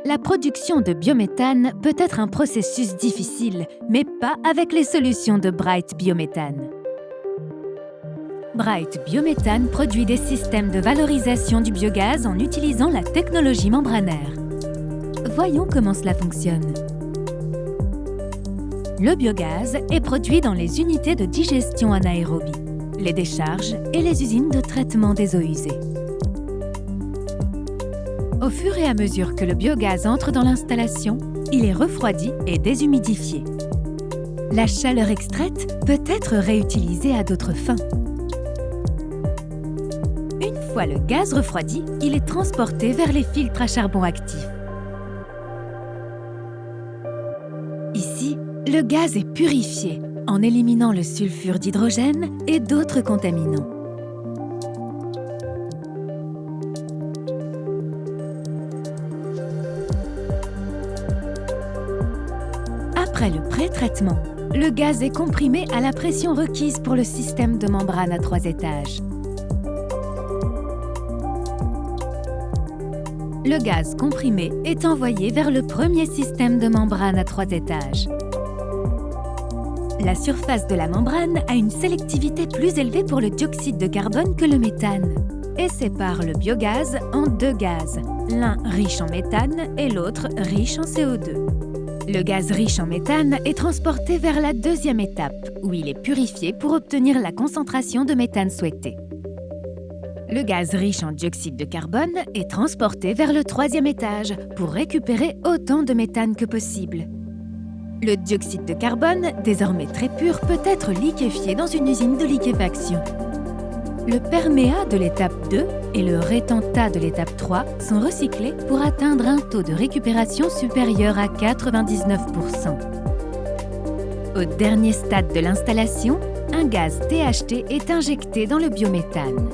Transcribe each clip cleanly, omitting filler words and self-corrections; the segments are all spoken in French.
La production de biométhane peut être un processus difficile, mais pas avec les solutions de Bright Biométhane. Bright Biométhane produit des systèmes de valorisation du biogaz en utilisant la technologie membranaire. Voyons comment cela fonctionne. Le biogaz est produit dans les unités de digestion anaérobie, les décharges et les usines de traitement des eaux usées. Au fur et à mesure que le biogaz entre dans l'installation, il est refroidi et déshumidifié. La chaleur extraite peut être réutilisée à d'autres fins. Une fois le gaz refroidi, il est transporté vers les filtres à charbon actif. Ici, le gaz est purifié en éliminant le sulfure d'hydrogène et d'autres contaminants. Après le pré-traitement, le gaz est comprimé à la pression requise pour le système de membrane à 3 étages. Le gaz comprimé est envoyé vers le premier système de membrane à 3 étages. La surface de la membrane a une sélectivité plus élevée pour le dioxyde de carbone que le méthane et sépare le biogaz en 2 gaz, l'un riche en méthane et l'autre riche en CO2. Le gaz riche en méthane est transporté vers la deuxième étape, où il est purifié pour obtenir la concentration de méthane souhaitée. Le gaz riche en dioxyde de carbone est transporté vers le troisième étage pour récupérer autant de méthane que possible. Le dioxyde de carbone, désormais très pur, peut être liquéfié dans une usine de liquéfaction. Le perméa de l'étape 2 et le rétentat de l'étape 3 sont recyclés pour atteindre un taux de récupération supérieur à 99%. Au dernier stade de l'installation, un gaz THT est injecté dans le biométhane.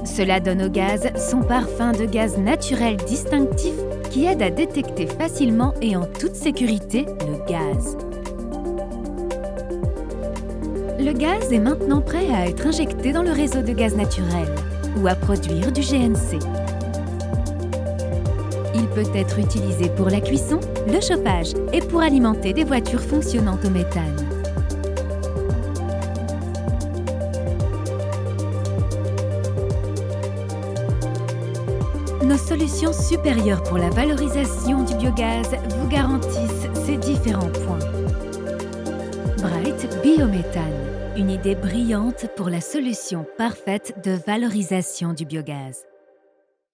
Cela donne au gaz son parfum de gaz naturel distinctif qui aide à détecter facilement et en toute sécurité le gaz. Le gaz est maintenant prêt à être injecté dans le réseau de gaz naturel ou à produire du GNC. Il peut être utilisé pour la cuisson, le chauffage et pour alimenter des voitures fonctionnant au méthane. Nos solutions supérieures pour la valorisation du biogaz vous garantissent ces différents points. Bright Biométhane, une idée brillante pour la solution parfaite de valorisation du biogaz.